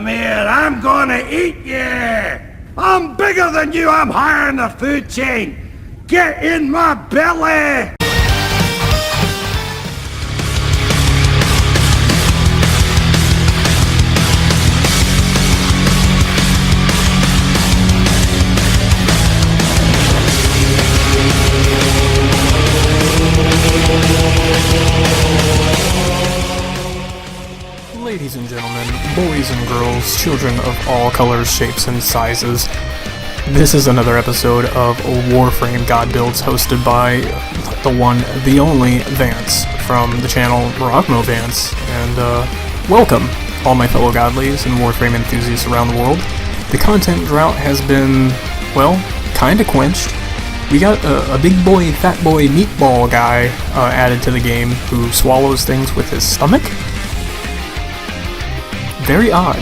Come here, I'm gonna eat you! I'm bigger than you, I'm higher in the food chain! Get in my belly! Ladies and gentlemen, boys and girls, children of all colors, shapes, and sizes, this is another episode of Warframe God Builds hosted by the one, the only, Vance from the channel Rockmo Vance, and welcome all my fellow godlies and Warframe enthusiasts around the world. The content drought has been, well, kinda quenched. We got a big boy, fat boy, meatball guy added to the game who swallows things with his stomach. Very odd.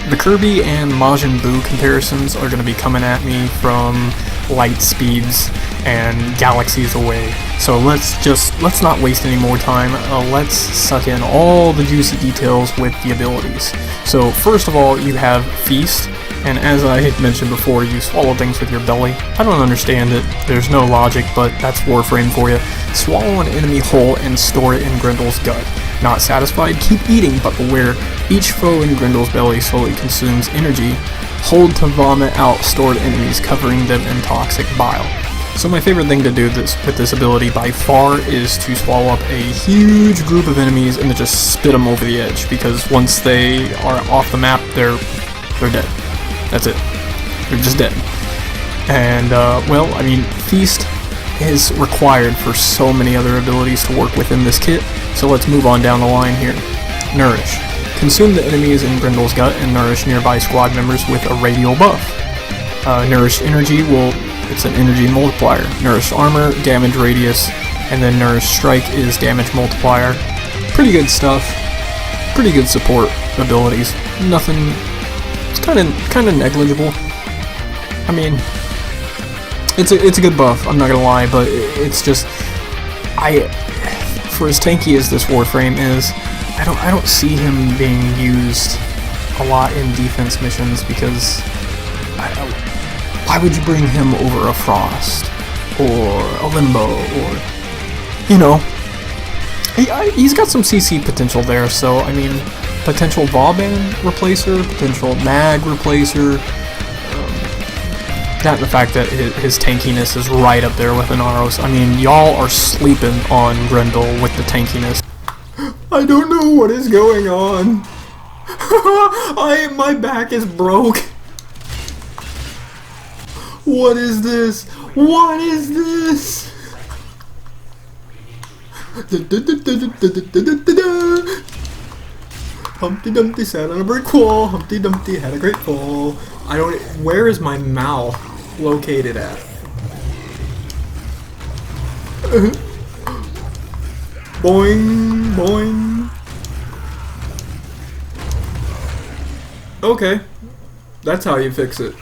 The Kirby and Majin Buu comparisons are going to be coming at me from light speeds and galaxies away. So let's not waste any more time. Let's suck in all the juicy details with the abilities. So first of all, you have Feast, and as I had mentioned before, you swallow things with your belly. I don't understand it. There's no logic, but that's Warframe for you. Swallow an enemy whole and store it in Grendel's gut. Not satisfied? Keep eating, but beware. Each foe in Grendel's belly slowly consumes energy. Hold to vomit out stored enemies, covering them in toxic bile. So my favorite thing to do with this ability by far is to swallow up a huge group of enemies and to just spit them over the edge, because once they are off the map, they're dead. That's it. They're just dead. And, well, I mean, Feast is required for so many other abilities to work within this kit, so let's move on down the line here. Nourish. Consume the enemies in Grendel's gut and nourish nearby squad members with a radial buff. Nourish Energy it's an energy multiplier. Nourish Armor, damage radius, and then Nourish Strike is damage multiplier. Pretty good stuff. Pretty good support abilities. Nothing, it's kinda negligible. I mean, it's a good buff, I'm not gonna lie, but it's just, for as tanky as this Warframe is, I don't see him being used a lot in defense missions, because why would you bring him over a Frost or a Limbo, or, you know, he's got some CC potential there. So I mean, potential Vauban replacer, potential Mag replacer. That and the fact that his tankiness is right up there with Inaros. I mean, y'all are sleeping on Grendel with the tankiness. I don't know what is going on. My back is broke. What is this? What is this? Humpty Dumpty sat on a brick wall. Humpty Dumpty had a great fall. Where is my mouth located at? Boing, boing. Okay, that's how you fix it.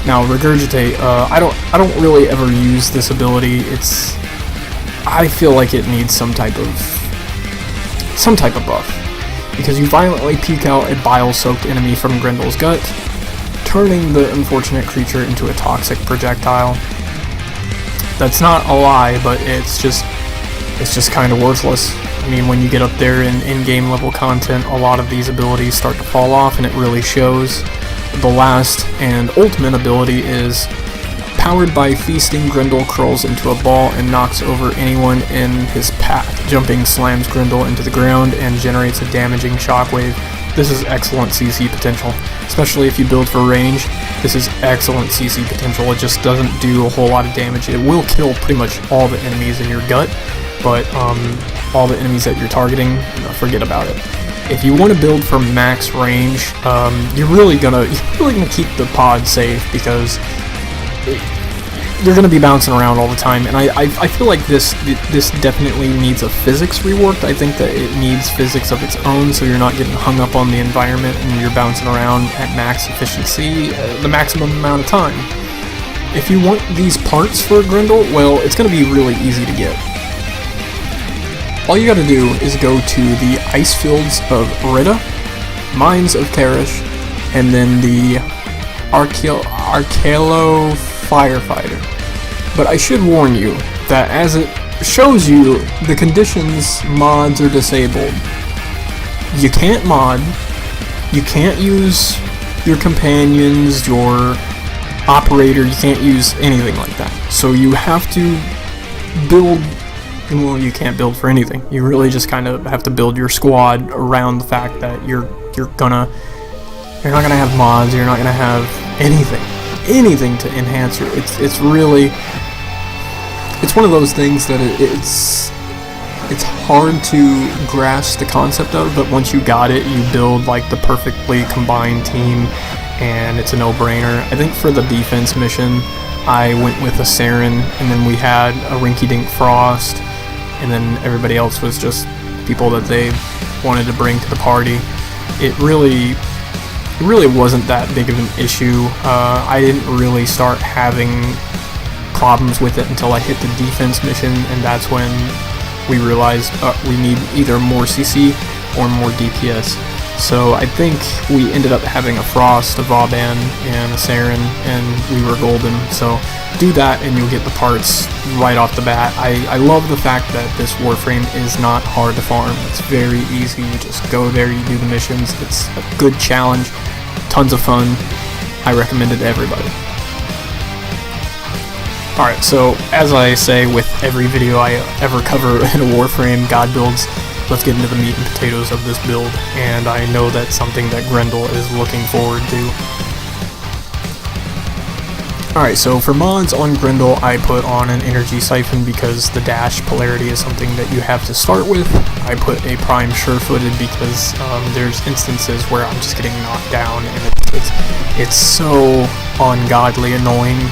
Now, Regurgitate. I don't really ever use this ability. I feel like it needs some type of buff, because you violently peek out a bile-soaked enemy from Grendel's gut, turning the unfortunate creature into a toxic projectile. That's not a lie, but it's just kind of worthless. I mean, when you get up there in in-game level content, a lot of these abilities start to fall off, and it really shows. The last and ultimate ability is powered by feasting. Grendel curls into a ball and knocks over anyone in his path. Jumping slams Grendel into the ground and generates a damaging shockwave. This is excellent CC potential, especially if you build for range. This is excellent CC potential. It just doesn't do a whole lot of damage. It will kill pretty much all the enemies in your gut, but all the enemies that you're targeting, forget about it. If you want to build for max range, you're really gonna keep the pod safe, because you're gonna be bouncing around all the time. And I feel like this definitely needs a physics reworked. I think that it needs physics of its own, so you're not getting hung up on the environment and you're bouncing around at max efficiency the maximum amount of time. If you want these parts for Grendel, well, it's gonna be really easy to get. All you gotta do is go to the ice fields of Rita, Mines of Karish, and then the Arcalo Firefighter. But I should warn you that as it shows you, the conditions mods are disabled. You can't mod, you can't use your companions, your operator, you can't use anything like that. So you have to build, well, you can't build for anything. You really just kind of have to build your squad around the fact that you're not gonna have mods, you're not gonna have anything to enhance your, it's really, it's one of those things that it's hard to grasp the concept of, but once you got it, you build like the perfectly combined team, and it's a no-brainer. I think for the defense mission, I went with a Saren, and then we had a Rinky-Dink Frost, and then everybody else was just people that they wanted to bring to the party. It really wasn't that big of an issue. I didn't really start having problems with it until I hit the defense mission, and that's when we realized we need either more CC or more DPS. So I think we ended up having a Frost, a Vauban, and a Saren, and we were golden. So do that and you'll get the parts right off the bat. I love the fact that this Warframe is not hard to farm. It's very easy. You just go there, you do the missions. It's a good challenge, tons of fun. I recommend it to everybody. Alright, so as I say with every video I ever cover in a Warframe God builds, let's get into the meat and potatoes of this build, and I know that's something that Grendel is looking forward to. Alright, so for mods on Grendel, I put on an energy siphon because the dash polarity is something that you have to start with. I put a prime sure-footed because there's instances where I'm just getting knocked down, and it's so ungodly annoying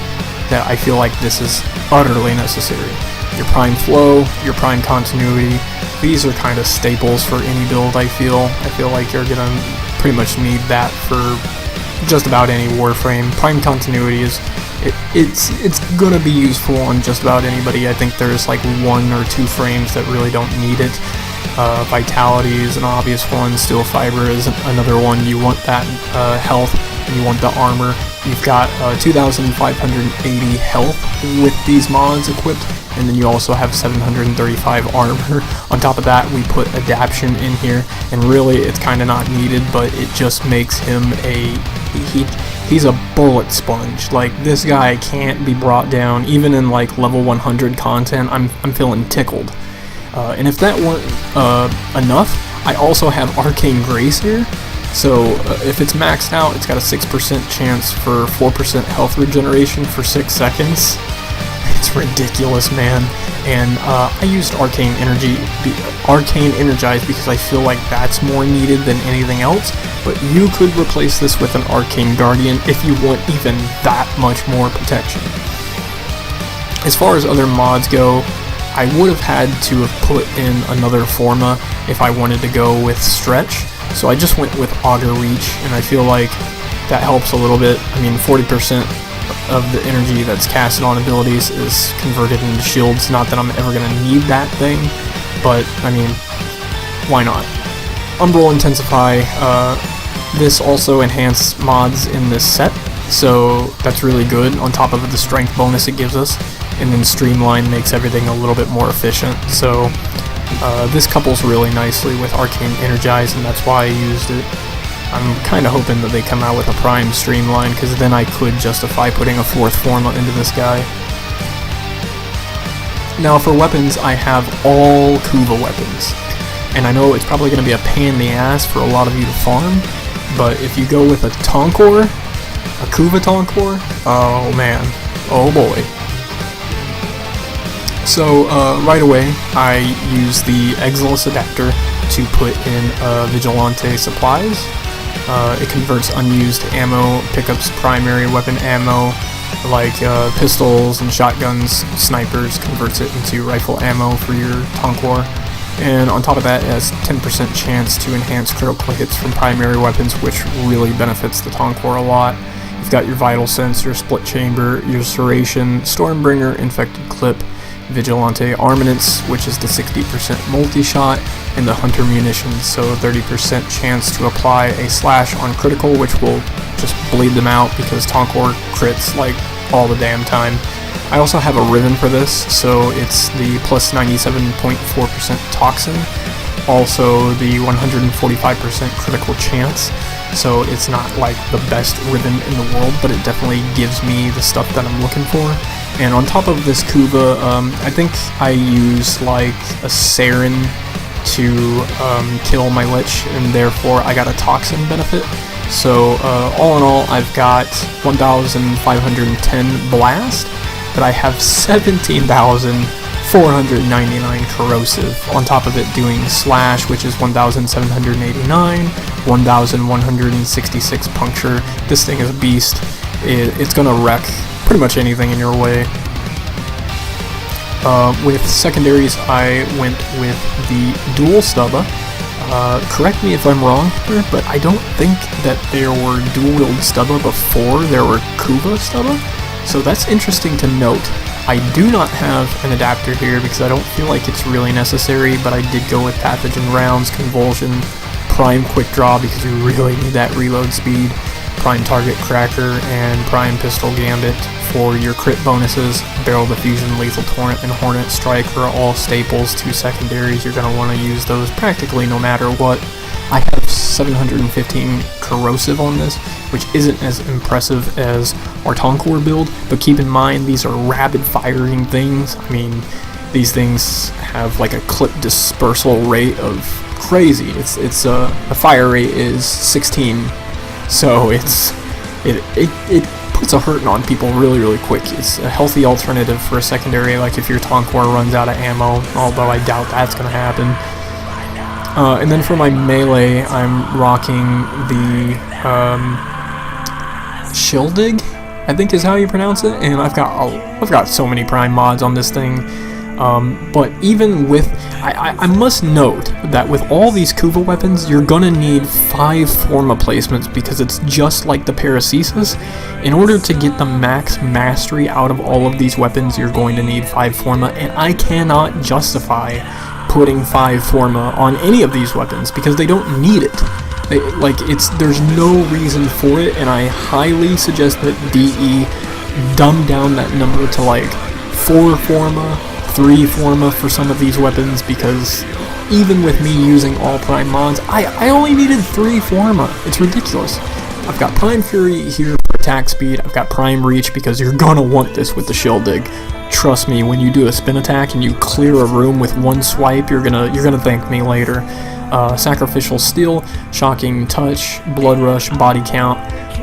that I feel like this is utterly necessary. Your prime flow, your prime continuity, these are kind of staples for any build, I feel. I feel like you're gonna pretty much need that for just about any Warframe. Prime continuity is, it's gonna be useful on just about anybody. I think there's like 1 or 2 frames that really don't need it. Vitality is an obvious one, Steel Fiber is another one. You want that health, and you want the armor. You've got 2,580 health with these mods equipped, and then you also have 735 armor. On top of that, we put adaption in here, and really it's kind of not needed, but it just makes him he's a bullet sponge. Like, this guy can't be brought down, even in like level 100 content. I'm feeling tickled. And if that weren't enough, I also have Arcane Grace here. So if it's maxed out, it's got a 6% chance for 4% health regeneration for 6 seconds. It's ridiculous, man. And I used Arcane Energize because I feel like that's more needed than anything else. But you could replace this with an Arcane Guardian if you want even that much more protection. As far as other mods go, I would have had to have put in another Forma if I wanted to go with Stretch. So I just went with Auger Reach, and I feel like that helps a little bit. I mean, 40% of the energy that's casted on abilities is converted into shields. Not that I'm ever going to need that thing, but, I mean, why not? Umbral Intensify, this also enhanced mods in this set, so that's really good, on top of the strength bonus it gives us. And then Streamline makes everything a little bit more efficient, so this couples really nicely with Arcane Energize, and that's why I used it. I'm kind of hoping that they come out with a Prime Streamline, because then I could justify putting a 4th Forma into this guy. Now for weapons, I have all Kuva weapons, and I know it's probably going to be a pain in the ass for a lot of you to farm, but if you go with a Tonkor, a Kuva Tonkor, oh man, oh boy. So right away, I use the Exilus adapter to put in Vigilante supplies. It converts unused ammo, pickups primary weapon ammo, like pistols and shotguns, snipers, converts it into rifle ammo for your Tonkor. And on top of that, it has 10% chance to enhance critical hits from primary weapons, which really benefits the Tonkor a lot. You've got your Vital Sense, your Split Chamber, your Serration, Stormbringer, Infected Clip, Vigilante Armaments, which is the 60% multi-shot, and the Hunter Munitions, so 30% chance to apply a slash on critical, which will just bleed them out because Tonkor crits like all the damn time. I also have a ribbon for this, so it's the plus 97.4% Toxin, also the 145% critical chance, so it's not like the best ribbon in the world, but it definitely gives me the stuff that I'm looking for. And on top of this Kuva, I think I use like a Sarin to kill my Lich, and therefore I got a Toxin benefit. So all in all, I've got 1,510 Blast, but I have 17,499 Corrosive, on top of it doing Slash, which is 1,789, 1,166 Puncture. This thing is a beast. It's gonna wreck pretty much anything in your way. With secondaries, I went with the Dual Stubba. Correct me if I'm wrong here, but I don't think that there were dual-wield Stubba before there were Kuva Stubba, so that's interesting to note. I do not have an adapter here because I don't feel like it's really necessary, but I did go with Pathogen Rounds, Convulsion, Prime Quick Draw because you really need that reload speed, Prime Target Cracker, and Prime Pistol Gambit for your crit bonuses. Barrel Diffusion, Lethal Torrent, and Hornet Strike are all staples to secondaries. You're going to want to use those practically no matter what. I have 715 Corrosive on this, which isn't as impressive as our Tonkor build, but keep in mind these are rapid firing things. I mean, these things have like a clip dispersal rate of crazy. The fire rate is 16, so it puts a hurting on people really quick. It's a healthy alternative for a secondary, like if your Tonkor runs out of ammo, although I doubt that's going to happen. And then for my melee, I'm rocking the Shildig, I think is how you pronounce it, and I've got so many prime mods on this thing. But even with, I must note that with all these Kuva weapons, you're gonna need 5 Forma placements because it's just like the Paracesis. In order to get the max mastery out of all of these weapons, you're going to need 5 Forma, and I cannot justify putting 5 Forma on any of these weapons because they don't need it. There's no reason for it, and I highly suggest that DE dumb down that number to like 4 Forma, 3 Forma for some of these weapons, because even with me using all Prime mods, I only needed 3 Forma. It's ridiculous. I've got Prime Fury here for attack speed, I've got Prime Reach because you're gonna want this with the Shildig. Trust me, when you do a spin attack and you clear a room with one swipe, you're gonna thank me later. Sacrificial Steel, Shocking Touch, Blood Rush, Body Count,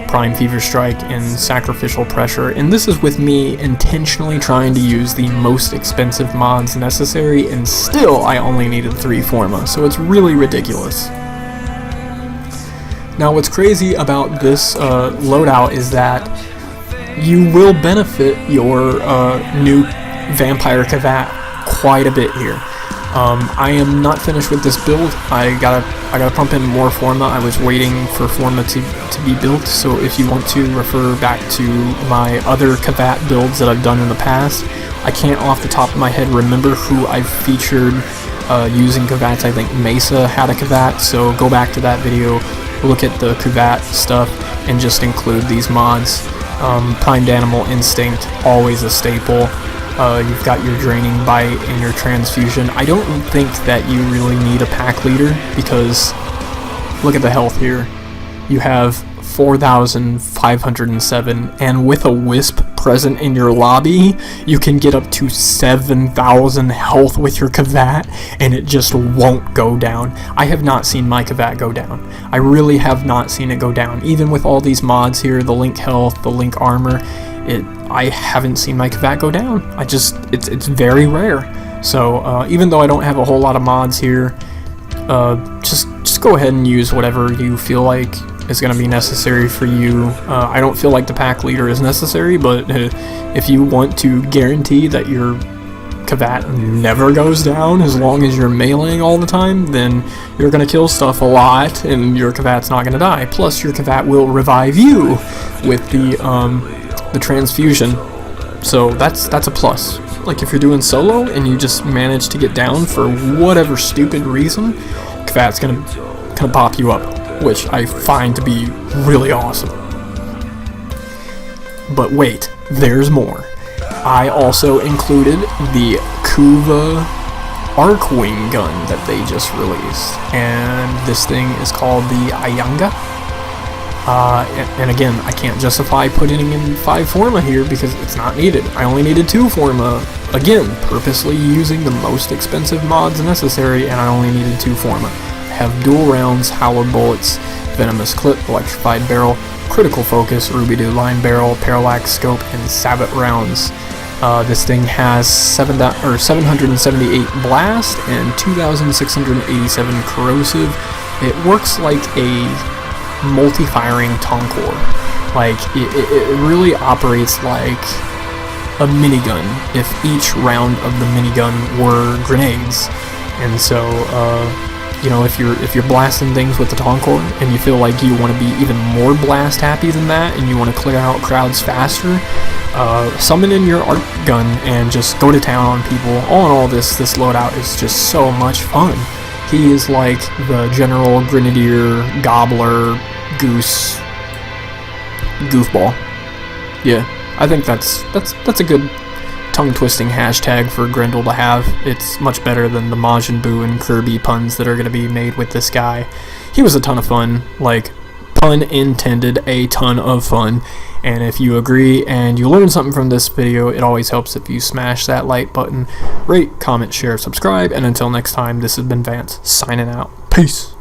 Prime Fever Strike, and Sacrificial Pressure, and this is with me intentionally trying to use the most expensive mods necessary, and still I only needed 3 Forma, so it's really ridiculous. Now what's crazy about this loadout is that you will benefit your new Vampire Kavat quite a bit here. I am not finished with this build. I gotta pump in more Forma. I was waiting for Forma to be built, so if you want to refer back to my other Kavat builds that I've done in the past, I can't off the top of my head remember who I've featured using Kavats. I think Mesa had a Kavat, so go back to that video, look at the Kavat stuff, and just include these mods. Primed Animal Instinct, always a staple. You've got your Draining Bite and your Transfusion. I don't think that you really need a pack leader because look at the health here. You have 4,507, and with a Wisp present in your lobby, you can get up to 7,000 health with your Kavat, and it just won't go down. I have not seen my Kavat go down. I really have not seen it go down. Even with all these mods here, the Link Health, the Link Armor, I haven't seen my Kavat go down. It's very rare. So even though I don't have a whole lot of mods here, just go ahead and use whatever you feel like is going to be necessary for you. I don't feel like the pack leader is necessary, but if you want to guarantee that your Kavat never goes down as long as you're meleeing all the time, then you're going to kill stuff a lot and your Kavat's not going to die. Plus your Kavat will revive you with the transfusion, so that's a plus. like if you're doing solo and you just manage to get down for whatever stupid reason, Kvat's gonna pop you up, which I find to be really awesome. But wait, there's more. I also included the Kuva Arcwing gun that they just released, and this thing is called the Ayanga. And again, I can't justify putting in 5 Forma here because it's not needed. I only needed 2 Forma, again, purposely using the most expensive mods necessary, and I only needed 2 Forma. I have dual rounds, howler bullets, venomous clip, electrified barrel, critical focus, ruby-doo line barrel, parallax scope, and sabot rounds. This thing has 778 blast and 2,687 corrosive. It works like a multi-firing Tonkor. Like, it really operates like a minigun if each round of the minigun were grenades. And so, you know, if you're blasting things with the Tonkor and you feel like you want to be even more blast happy than that and you want to clear out crowds faster, summon in your arc gun and just go to town on people. All in all, this loadout is just so much fun. He is like the general grenadier, gobbler, goose, goofball. Yeah, I think that's a good tongue-twisting hashtag for Grendel to have. It's much better than the Majin Buu and Kirby puns that are going to be made with this guy. He was a ton of fun, like, pun intended, a ton of fun. And if you agree and you learn something from this video, it always helps if you smash that like button, rate, comment, share, subscribe, and until next time, this has been Vance, signing out. Peace!